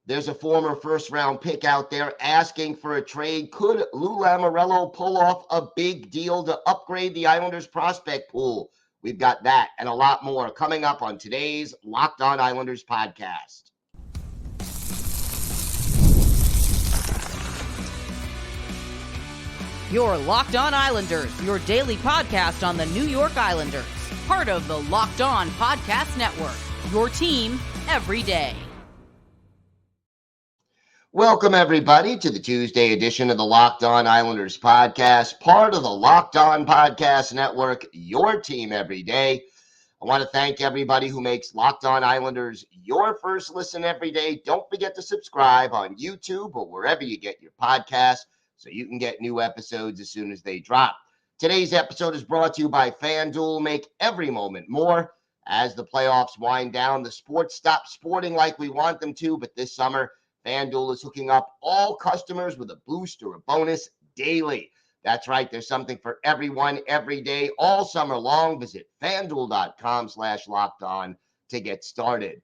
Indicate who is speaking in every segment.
Speaker 1: There's a former first-round pick out there asking for a trade. Could Lou Lamoriello pull off a big deal to upgrade the Islanders prospect pool? We've got that and a lot more coming up on today's Locked On Islanders podcast.
Speaker 2: Your Locked On Islanders, your daily podcast on the New York Islanders. Part of the Locked On Podcast Network, your team every day.
Speaker 1: Welcome, everybody, to the Tuesday edition of the Locked On Islanders podcast, part of the Locked On Podcast Network, your team every day. I want to thank everybody who makes Locked On Islanders your first listen every day. Don't forget to subscribe on YouTube or wherever you get your podcasts so you can get new episodes as soon as they drop. Today's episode is brought to you by FanDuel. Make every moment more. As the playoffs wind down, the sports stop sporting like we want them to, but this summer, FanDuel is hooking up all customers with a boost or a bonus daily. That's right. There's something for everyone every day, all summer long. Visit FanDuel.com/lockedon to get started.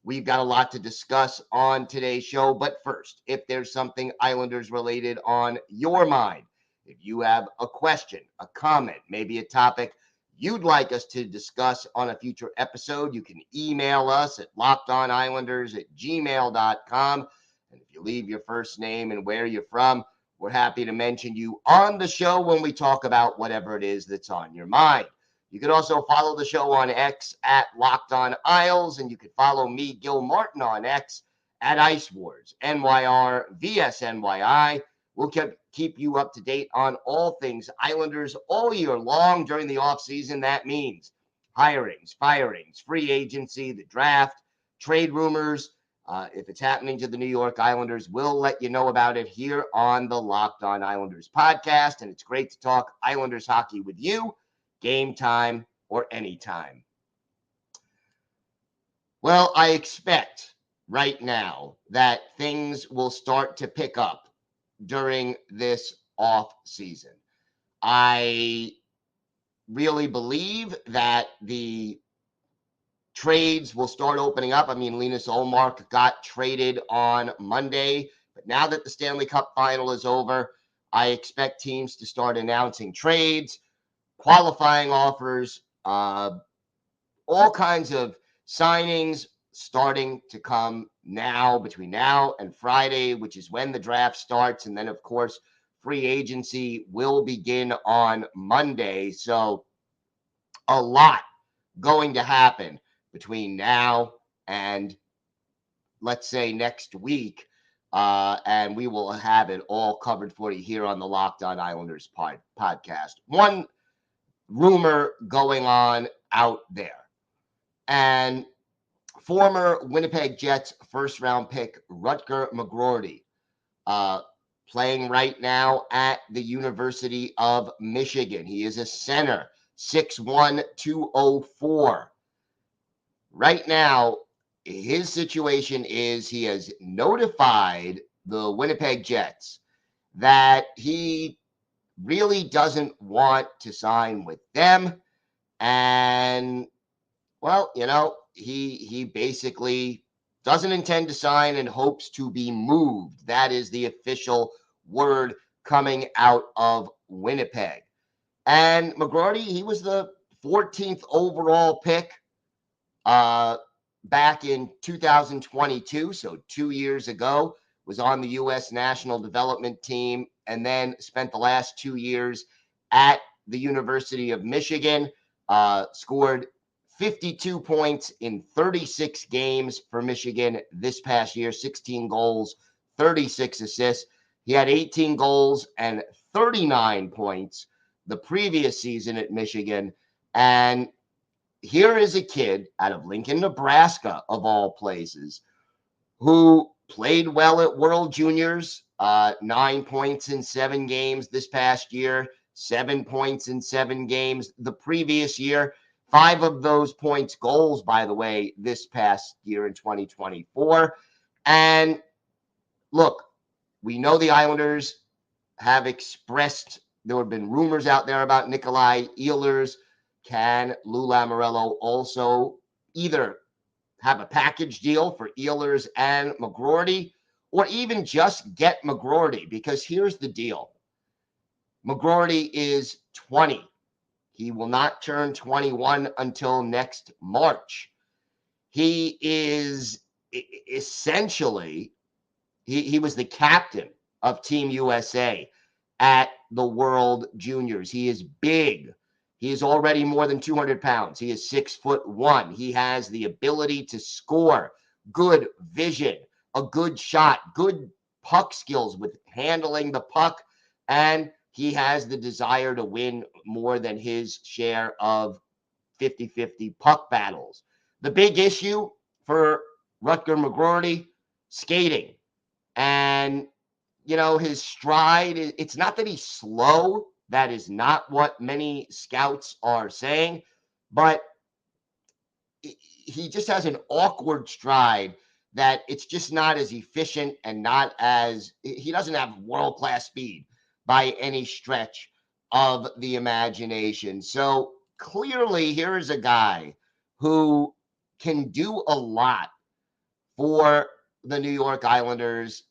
Speaker 1: We've got a lot to discuss on today's show, but first, if there's something Islanders related on your mind, if you have a question, a comment, maybe a topic you'd like us to discuss on a future episode, you can email us at lockedonislanders@gmail.com. And if you leave your first name and where you're from, we're happy to mention you on the show when we talk about whatever it is that's on your mind. You can also follow the show on X at Locked On Isles, and you can follow me, Gil Martin, on X at Ice Wars, NYR, VSNYI. We'll keep you up to date on all things Islanders all year long during the offseason. That means hirings, firings, free agency, the draft, trade rumors. If it's happening to the New York Islanders, we'll let you know about it here on the Locked On Islanders podcast. And it's great to talk Islanders hockey with you, game time or anytime. Well, I expect right now that things will start to pick up during this off season. I really believe that the trades will start opening up. I mean, Linus Erikson got traded on Monday, but now that the Stanley Cup final is over, I expect teams to start announcing trades, qualifying offers, all kinds of signings starting to come now, between now and Friday, which is when the draft starts. And then, of course, free agency will begin on Monday. So a lot going to happen between now and, let's say, next week. And we will have it all covered for you here on the Locked On Islanders podcast. One rumor going on out there, and former Winnipeg Jets first-round pick Rutger McGroarty, playing right now at the University of Michigan. He is a center, 6'1", 204. Right now, his situation is he has notified the Winnipeg Jets that he really doesn't want to sign with them. And, well, he basically doesn't intend to sign and hopes to be moved. That is the official word coming out of Winnipeg. And McGroarty, he was the 14th overall pick back in 2022, so 2 years ago, was on the U.S. national development team, and then spent the last 2 years at the University of Michigan, scored 52 points in 36 games for Michigan this past year, 16 goals, 36 assists. He had 18 goals and 39 points the previous season at Michigan. And here is a kid out of Lincoln, Nebraska, of all places, who played well at World Juniors, 9 points in 7 games this past year, 7 points in 7 games the previous year. 5 of those points goals, by the way, this past year in 2024. And look, we know the Islanders have expressed, there have been rumors out there about Nikolai Ehlers. Can Lou Lamoriello also either have a package deal for Ehlers and McGroarty, or even just get McGroarty, because here's the deal. McGroarty is 20. He will not turn 21 until next March. He is essentially, he was the captain of Team USA at the World Juniors. He is big. He is already more than 200 pounds. He is 6'1". He has the ability to score, good vision, a good shot, good puck skills with handling the puck, and he has the desire to win more than his share of 50-50 puck battles. The big issue for Rutger McGroarty, skating. And, his stride, it's not that he's slow. That is not what many scouts are saying. But he just has an awkward stride that it's just not as efficient and not as, he doesn't have world-class speed by any stretch of the imagination. So clearly, here is a guy who can do a lot for the New York Islanders.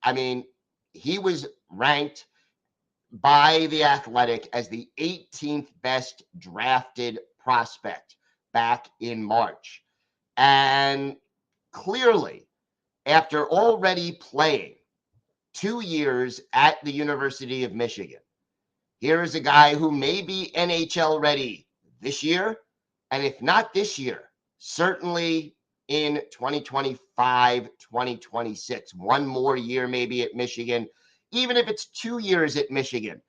Speaker 1: I mean, he was ranked by The Athletic as the 18th best drafted prospect back in March. And clearly, after already playing 2 years at the University of Michigan, here is a guy who may be NHL ready this year, and if not this year, certainly in 2025, 2026, one more year maybe at Michigan. Even if it's 2 years at Michigan,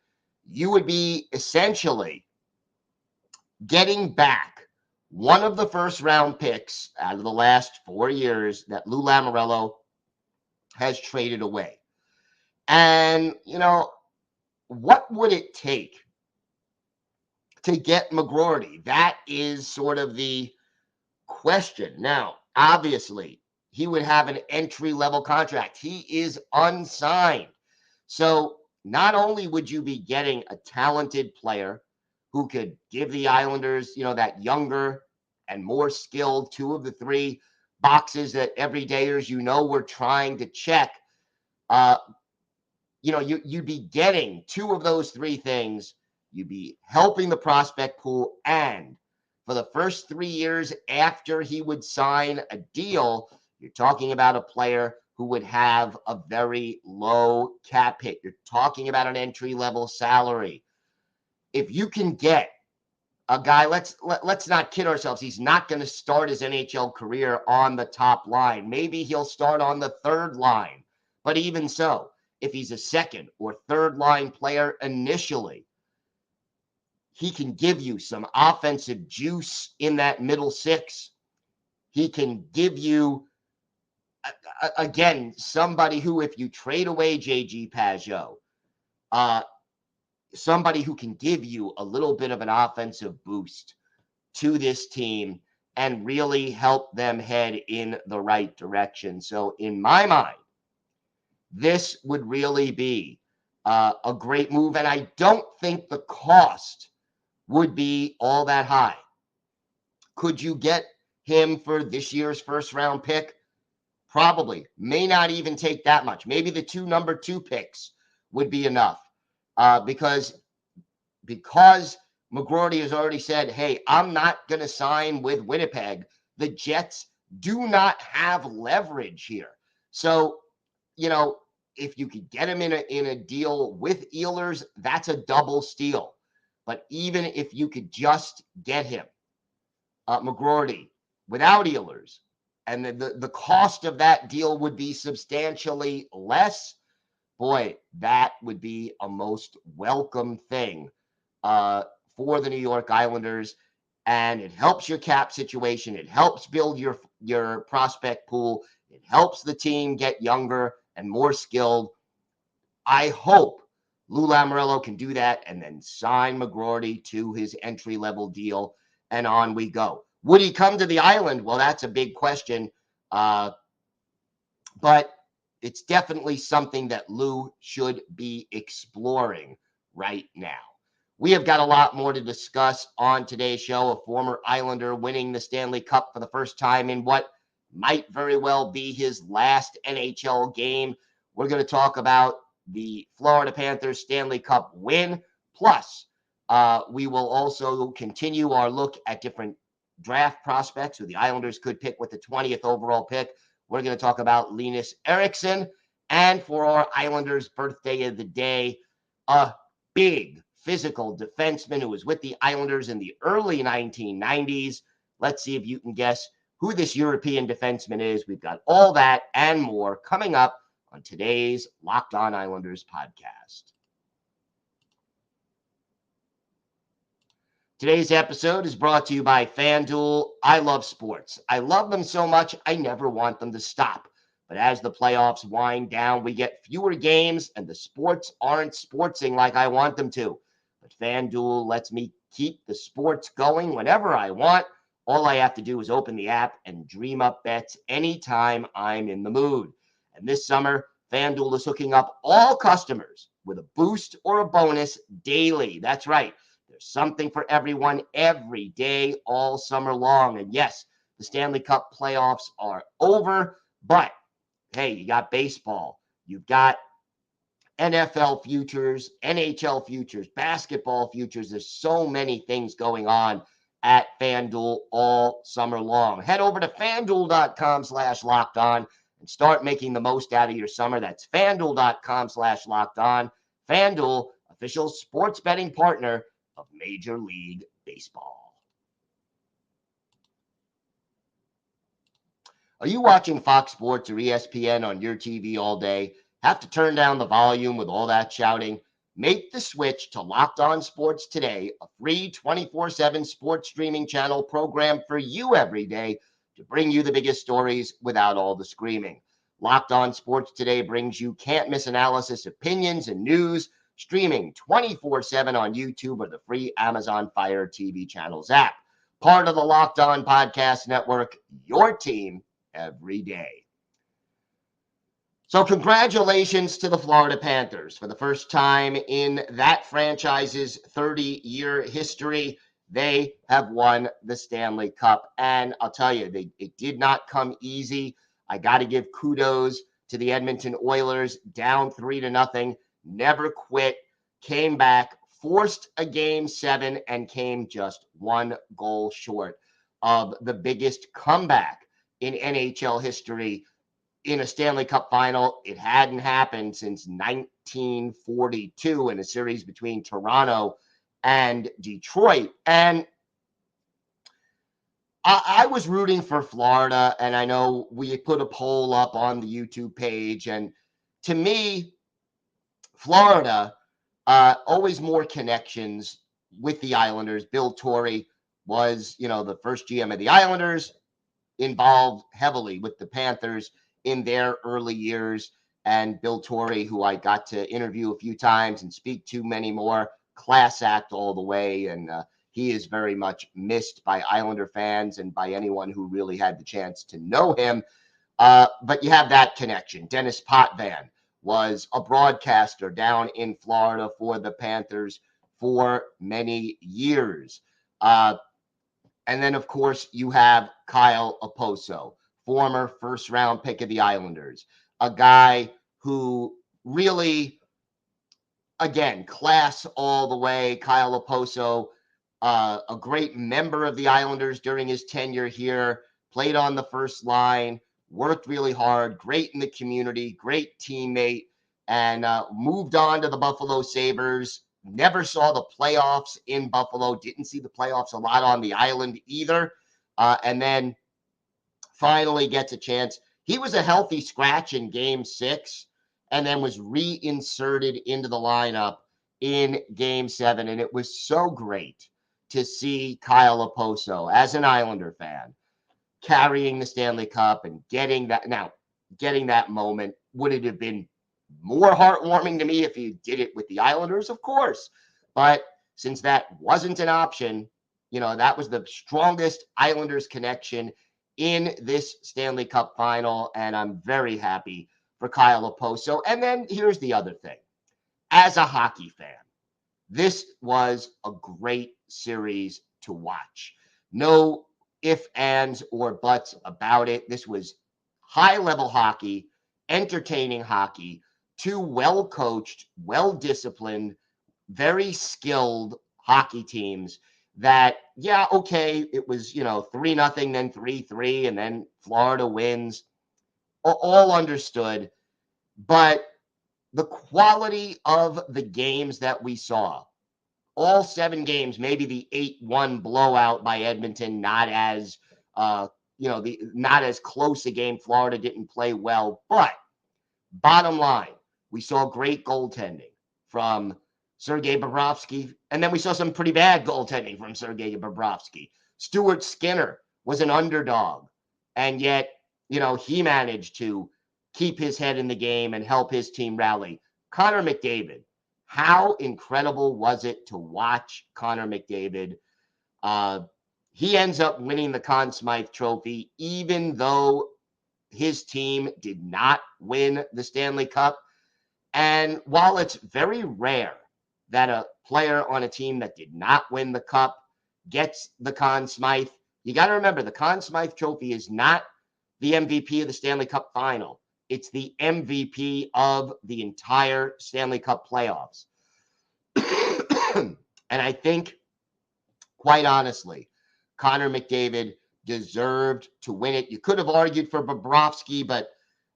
Speaker 1: you would be essentially getting back one of the first round picks out of the last 4 years that Lou Lamoriello has traded away. And, what would it take to get McGroarty? That is sort of the question. Now, obviously, he would have an entry-level contract. He is unsigned. So not only would you be getting a talented player who could give the Islanders, that younger and more skilled 2 of the 3 boxes that everydayers, were trying to check, you'd be getting 2 of those 3 things. You'd be helping the prospect pool, and for the first 3 years after he would sign a deal, you're talking about a player who would have a very low cap hit. You're talking about an entry-level salary. If you can get a guy, let's not kid ourselves. He's not going to start his NHL career on the top line. Maybe he'll start on the third line. But even so, if he's a second or third line player initially, he can give you some offensive juice in that middle 6. He can give you, again, somebody who, if you trade away J.G. Pageau, somebody who can give you a little bit of an offensive boost to this team and really help them head in the right direction. So in my mind, this would really be a great move. And I don't think the cost would be all that high. Could you get him for this year's first round pick? Probably. May not even take that much. Maybe the 2 number 2 picks would be enough. Because McGroarty has already said, hey, I'm not going to sign with Winnipeg. The Jets do not have leverage here. So, if you could get him in a deal with Ehlers, that's a double steal. But even if you could just get him, McGroarty, without Ehlers, and the cost of that deal would be substantially less, boy, that would be a most welcome thing for the New York Islanders. And it helps your cap situation. It helps build your prospect pool. It helps the team get younger and more skilled. I hope Lou Lamoriello can do that and then sign McGroarty to his entry-level deal, and on we go. Would he come to the island? Well, that's a big question. But it's definitely something that Lou should be exploring right now. We have got a lot more to discuss on today's show. A former Islander winning the Stanley Cup for the first time in what might very well be his last NHL game. We're going to talk about the Florida Panthers Stanley Cup win. Plus, we will also continue our look at different draft prospects who the Islanders could pick with the 20th overall pick. We're going to talk about Linus Eriksson. And for our Islanders birthday of the day, a big physical defenseman who was with the Islanders in the early 1990s. Let's see if you can guess who this European defenseman is. We've got all that and more coming up on today's Locked On Islanders podcast. Today's episode is brought to you by FanDuel. I love sports. I love them so much, I never want them to stop. But as the playoffs wind down, we get fewer games, and the sports aren't sportsing like I want them to. But FanDuel lets me keep the sports going whenever I want. All I have to do is open the app and dream up bets anytime I'm in the mood. And this summer, FanDuel is hooking up all customers with a boost or a bonus daily. That's right. There's something for everyone every day, all summer long. And yes, the Stanley Cup playoffs are over, but hey, you got baseball, you've got NFL futures, NHL futures, basketball futures. There's so many things going on at FanDuel all summer long. Head over to FanDuel.com/lockedon and start making the most out of your summer. That's FanDuel.com/lockedon. FanDuel, official sports betting partner of Major League Baseball. Are you watching Fox Sports or ESPN on your TV all day? Have to turn down the volume with all that shouting? Make the switch to Locked On Sports Today, a free 24/7 sports streaming channel program for you every day to bring you the biggest stories without all the screaming. Locked On Sports Today brings you can't-miss analysis, opinions, and news, streaming 24/7 on YouTube or the free Amazon Fire TV channels app. Part of the Locked On Podcast Network, your team every day. So congratulations to the Florida Panthers. For the first time in that franchise's 30-year history, they have won the Stanley Cup. And I'll tell you, it did not come easy. I got to give kudos to the Edmonton Oilers, down 3-0, never quit, came back, forced a Game 7, and came just one goal short of the biggest comeback in NHL history in a Stanley Cup final. It hadn't happened since 1942 in a series between Toronto and Detroit. And I was rooting for Florida, and I know we put a poll up on the YouTube page, and to me, Florida, always more connections with the Islanders. Bill Torrey was, the first GM of the Islanders, involved heavily with the Panthers in their early years. And Bill Torrey, who I got to interview a few times and speak to many more, class act all the way. And he is very much missed by Islander fans and by anyone who really had the chance to know him. But you have that connection. Dennis Potvin was a broadcaster down in Florida for the Panthers for many years. And then, of course, you have Kyle Okposo, former first-round pick of the Islanders, a guy who really, again, class all the way. Kyle Okposo, a great member of the Islanders during his tenure here, played on the first line, worked really hard, great in the community, great teammate, and moved on to the Buffalo Sabres. Never saw the playoffs in Buffalo, didn't see the playoffs a lot on the island either, and then finally gets a chance. He was a healthy scratch in Game 6 and then was reinserted into the lineup in Game 7, and it was so great to see Kyle Okposo, as an Islander fan, carrying the Stanley Cup and getting that moment. Would it have been more heartwarming to me if he did it with the Islanders? Of course. But since that wasn't an option, that was the strongest Islanders connection in this Stanley Cup final. And I'm very happy for Kyle Okposo. And then here's the other thing. As a hockey fan, this was a great series to watch. No ifs, ands, or buts about it. This was high-level hockey, entertaining hockey, two well-coached, well-disciplined, very skilled hockey teams that, yeah, okay, it was, 3-0, then 3-3, and then Florida wins. All understood. But the quality of the games that we saw, all 7 games, maybe the 8-1 blowout by Edmonton, not as not as close a game. Florida didn't play well, but bottom line, we saw great goaltending from Sergei Bobrovsky, and then we saw some pretty bad goaltending from Sergei Bobrovsky. Stuart Skinner was an underdog, and yet, he managed to keep his head in the game and help his team rally. Connor McDavid, how incredible was it to watch Connor McDavid? He ends up winning the Conn Smythe Trophy, even though his team did not win the Stanley Cup. And while it's very rare that a player on a team that did not win the Cup gets the Conn Smythe, you got to remember the Conn Smythe Trophy is not the MVP of the Stanley Cup final. It's the MVP of the entire Stanley Cup playoffs. And I think, quite honestly, Connor McDavid deserved to win it. You could have argued for Bobrovsky, but,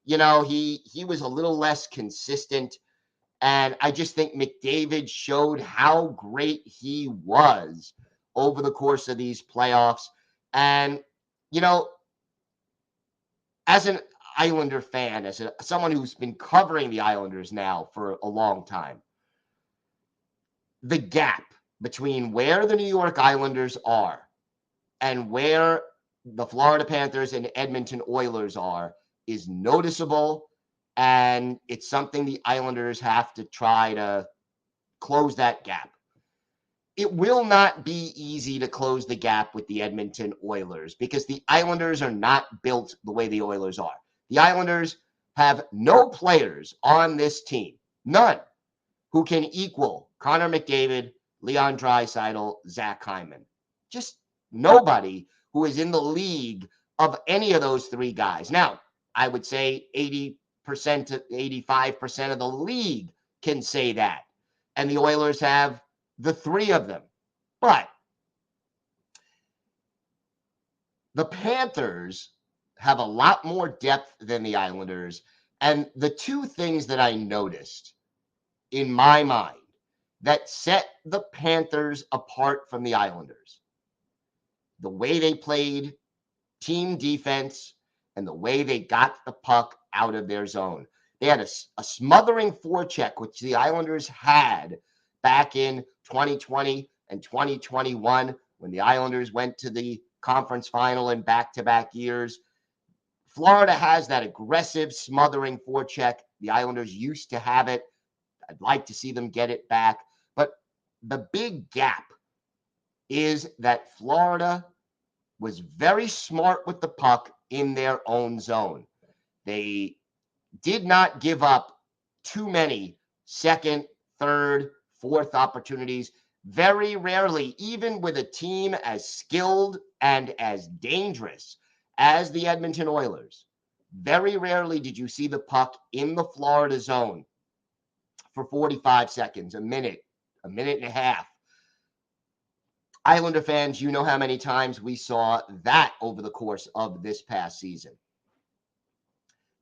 Speaker 1: he was a little less consistent. And I just think McDavid showed how great he was over the course of these playoffs. And, as an Islander fan, as someone who's been covering the Islanders now for a long time, the gap between where the New York Islanders are and where the Florida Panthers and Edmonton Oilers are is noticeable, and it's something the Islanders have to try to close that gap. It will not be easy to close the gap with the Edmonton Oilers because the Islanders are not built the way the Oilers are. The Islanders have no players on this team, none, who can equal Connor McDavid, Leon Draisaitl, Zach Hyman. Just nobody who is in the league of any of those 3 guys. Now, I would say 80% to 85% of the league can say that. And the Oilers have the 3 of them. But the Panthers have a lot more depth than the Islanders. And the 2 things that I noticed in my mind that set the Panthers apart from the Islanders, the way they played team defense and the way they got the puck out of their zone. They had a smothering forecheck, which the Islanders had back in 2020 and 2021 when the Islanders went to the conference final in back-to-back years. Florida has that aggressive smothering forecheck. The Islanders used to have it. I'd like to see them get it back. But the big gap is that Florida was very smart with the puck in their own zone. They did not give up too many second, third, fourth opportunities. Very rarely, even with a team as skilled and as dangerous as the Edmonton Oilers, very rarely did you see the puck in the Florida zone for 45 seconds, a minute and a half. Islander fans, you know how many times we saw that over the course of this past season.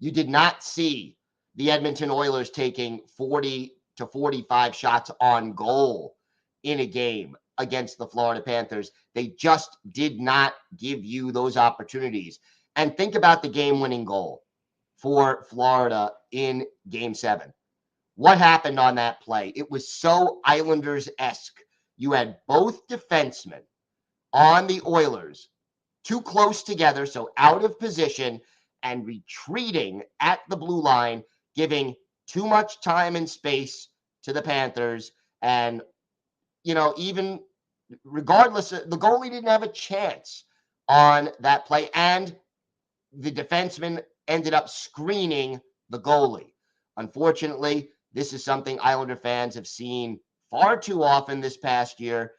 Speaker 1: You did not see the Edmonton Oilers taking 40 to 45 shots on goal in a game against the Florida Panthers. They just did not give you those opportunities. And think about the game-winning goal for Florida in Game 7. What happened on that play? It was so Islanders-esque. You had both defensemen on the Oilers too close together, so out of position and retreating at the blue line, giving too much time and space to the Panthers. And, even regardless, the goalie didn't have a chance on that play. And the defenseman ended up screening the goalie. Unfortunately, this is something Islander fans have seen far too often this past year.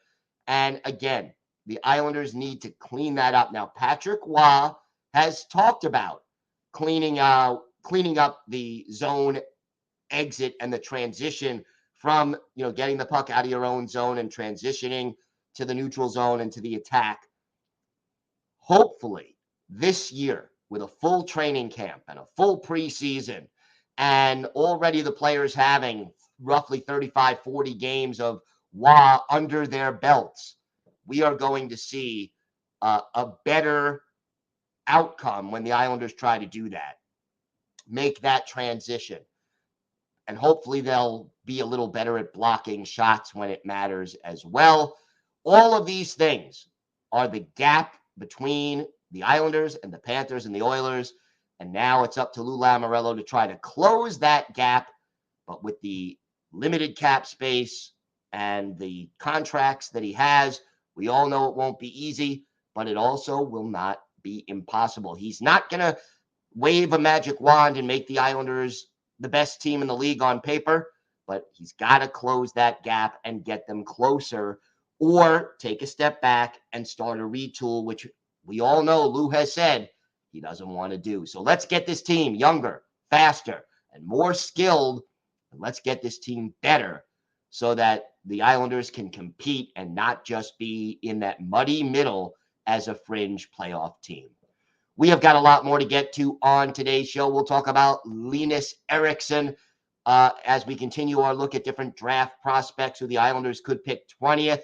Speaker 1: And again, the Islanders need to clean that up. Now, Patrick Waugh has talked about cleaning up the zone exit and the transition from, getting the puck out of your own zone and transitioning to the neutral zone and to the attack. Hopefully, this year, with a full training camp and a full preseason, and already the players having roughly 35, 40 games of Waugh under their belts, we are going to see a better outcome when the Islanders try to do that, make that transition. And hopefully they'll be a little better at blocking shots when it matters as well. All of these things are the gap between the Islanders and the Panthers and the Oilers. And now it's up to Lou Lamoriello to try to close that gap. But with the limited cap space and the contracts that he has, we all know it won't be easy, but it also will not be impossible. He's not going to wave a magic wand and make the Islanders the best team in the league on paper, but he's got to close that gap and get them closer, or take a step back and start a retool, which we all know Lou has said he doesn't want to do. So let's get this team younger, faster, and more skilled, and let's get this team better so that the Islanders can compete and not just be in that muddy middle as a fringe playoff team. We have got a lot more to get to on today's show. We'll talk about Linus Eriksson as we continue our look at different draft prospects who the Islanders could pick 20th.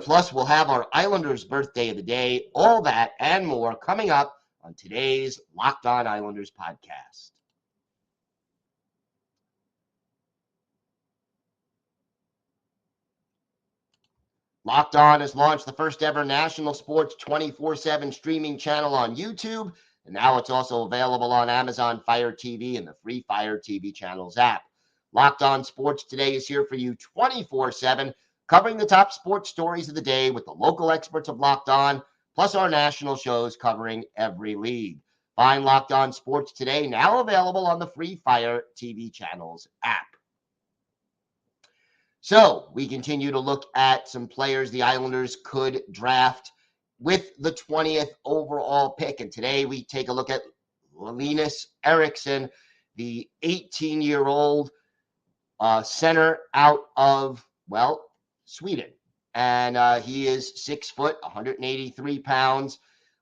Speaker 1: Plus, we'll have our Islanders birthday of the day, all that and more coming up on today's Locked On Islanders podcast. Locked On has launched the first ever national sports 24/7 streaming channel on YouTube, and now it's also available on Amazon Fire TV and the free Fire TV channels app. Locked On Sports Today is here for you 24/7, covering the top sports stories of the day with the local experts of Locked On, plus our national shows covering every league. Find Locked On Sports Today, now available on the free Fire TV channels app. So we continue to look at some players the Islanders could draft with the 20th overall pick. And today we take a look at Linus Eriksson, the 18-year-old center out of, Sweden. And he is 6 foot, 183 pounds.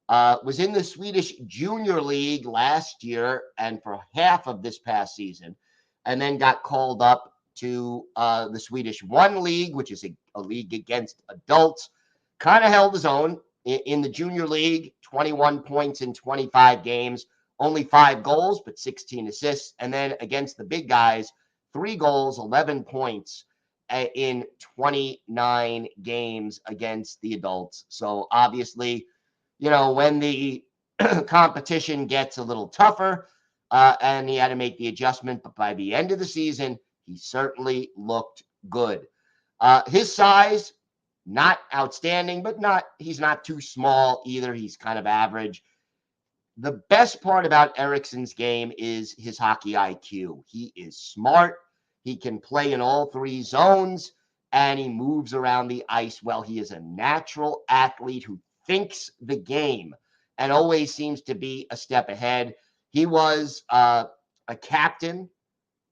Speaker 1: Was in the Swedish Junior League last year and for half of this past season, and then got called up to the Swedish One League, which is a league against adults. Kind of held his own in the Junior League, 21 points in 25 games, only 5 goals, but 16 assists. And then against the big guys, 3 goals, 11 points in 29 games against the adults. So obviously, when the competition gets a little tougher and he had to make the adjustment, but by the end of the season, he certainly looked good. His size, not outstanding, but he's not too small either. He's kind of average. The best part about Eriksson's game is his hockey IQ. He is smart. He can play in all 3 zones, and he moves around the ice well. He is a natural athlete who thinks the game and always seems to be a step ahead. He was a captain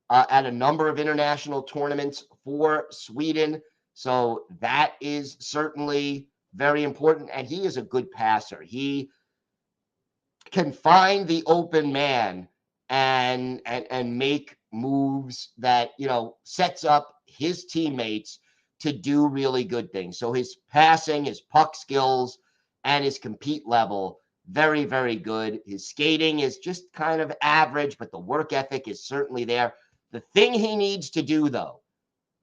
Speaker 1: at a number of international tournaments for Sweden. So that is certainly very important. And he is a good passer. He can find the open man and make moves that, sets up his teammates to do really good things. So his passing, his puck skills, and his compete level, very, very good. His skating is just kind of average, but the work ethic is certainly there. The thing he needs to do, though,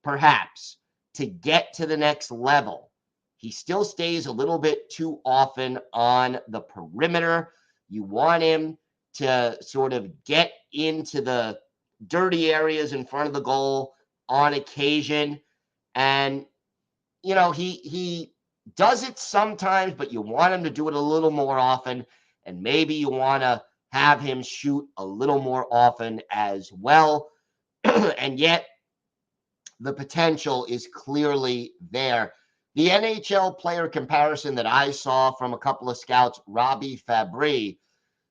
Speaker 1: perhaps, to get to the next level, he still stays a little bit too often on the perimeter. You want him to sort of get into the dirty areas in front of the goal on occasion. And, he does it sometimes, but you want him to do it a little more often. And maybe you want to have him shoot a little more often as well. And yet the potential is clearly there. The NHL player comparison that I saw from a couple of scouts, Robbie Fabry.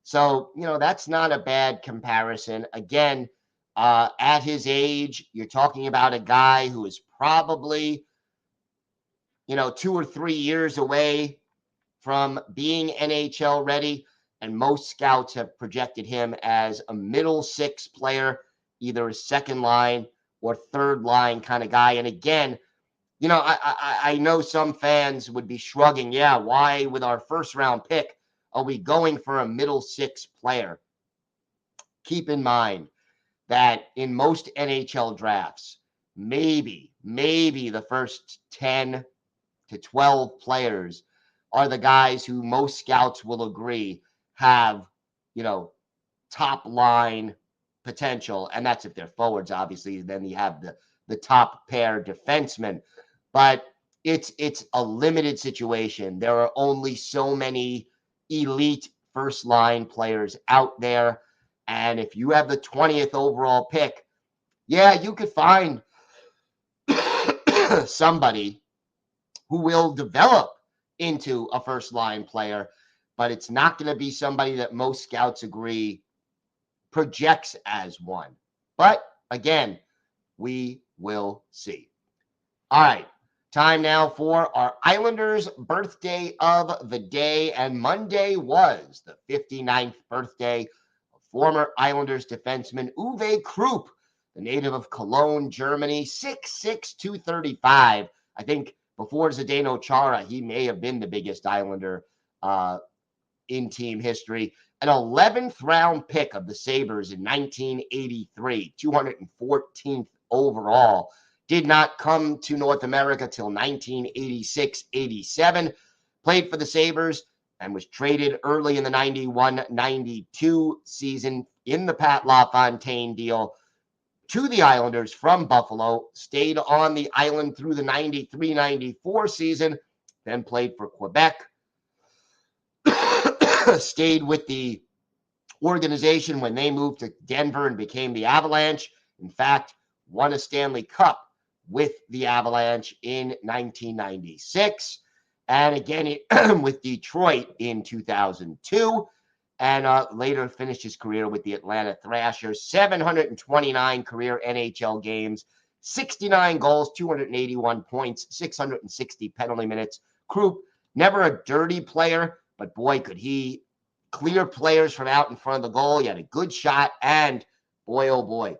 Speaker 1: So, that's not a bad comparison. Again, at his age, you're talking about a guy who is probably, 2 or 3 years away from being NHL ready. And most scouts have projected him as a middle six player, either a second line or third line kind of guy. And again, I know some fans would be shrugging. Yeah, why with our first round pick are we going for a middle six player? Keep in mind that in most NHL drafts, maybe the first 10 to 12 players are the guys who most scouts will agree have, top line potential. And that's if they're forwards, obviously. Then you have the top pair defensemen. But it's a limited situation. There are only so many elite first line players out there. And if you have the 20th overall pick, yeah, you could find somebody who will develop into a first line player, but it's not going to be somebody that most scouts agree projects as one. But again, we will see. All right, time now for our Islanders birthday of the day. And Monday was the 59th birthday of former Islanders defenseman Uwe Krupp, the native of Cologne, Germany, 6'6", 235. I think before Zdeno Chara, he may have been the biggest Islander in team history. An 11th round pick of the Sabres in 1983, 214th overall. Did not come to North America till 1986-87. Played for the Sabres and was traded early in the 91-92 season in the Pat LaFontaine deal to the Islanders from Buffalo. Stayed on the island through the 93-94 season, then played for Quebec. Stayed with the organization when they moved to Denver and became the Avalanche. In fact, won a Stanley Cup with the Avalanche in 1996. And again, with Detroit in 2002. And later finished his career with the Atlanta Thrashers. 729 career NHL games, 69 goals, 281 points, 660 penalty minutes. Krupp, never a dirty player, but boy, could he clear players from out in front of the goal. He had a good shot, and boy, oh boy,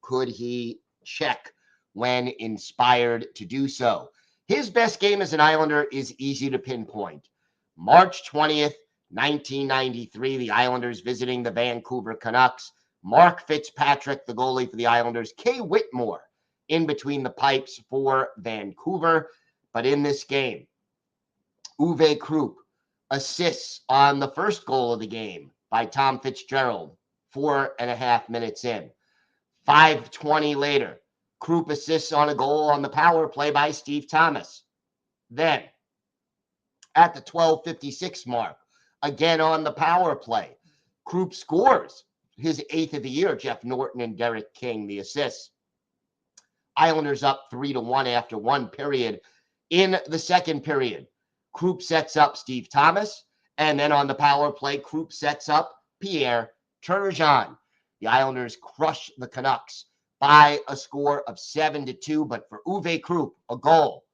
Speaker 1: could he check when inspired to do so. His best game as an Islander is easy to pinpoint. March 20th, 1993, the Islanders visiting the Vancouver Canucks. Mark Fitzpatrick, the goalie for the Islanders. Kay Whitmore in between the pipes for Vancouver. But in this game, Uwe Krupp assists on the first goal of the game by Tom Fitzgerald, 4.5 minutes in. 5:20 later, Krupp assists on a goal on the power play by Steve Thomas. Then, at the 12:56 mark, again on the power play, Krupp scores his 8th of the year. Jeff Norton and Derek King, the assists. Islanders up 3-1 after one period. In the second period, Krupp sets up Steve Thomas, and then on the power play, Krupp sets up Pierre Turgeon. The Islanders crush the Canucks by a score of 7-2, but for Uwe Krupp, a goal,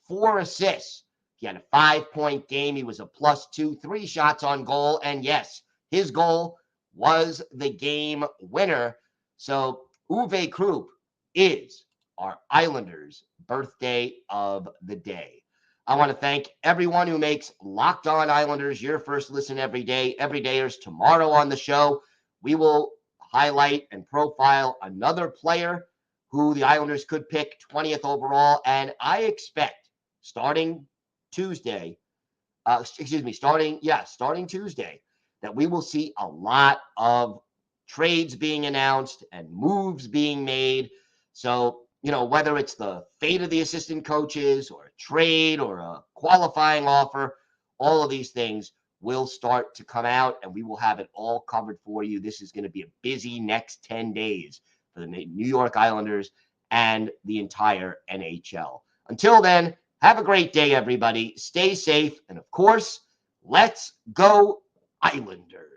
Speaker 1: 4 assists. He had a 5-point game. He was a +2, 3 shots on goal, and yes, his goal was the game winner. So Uwe Krupp is our Islanders' birthday of the day. I want to thank everyone who makes Locked On Islanders your first listen every day. Everydayers, tomorrow on the show, we will highlight and profile another player who the Islanders could pick 20th overall. And I expect starting Tuesday, starting Tuesday, that we will see a lot of trades being announced and moves being made. So, whether it's the fate of the assistant coaches or a trade or a qualifying offer, all of these things will start to come out, and we will have it all covered for you. This is going to be a busy next 10 days for the New York Islanders and the entire NHL. Until then, Have a great day, everybody. Stay safe. And of course, let's go Islanders.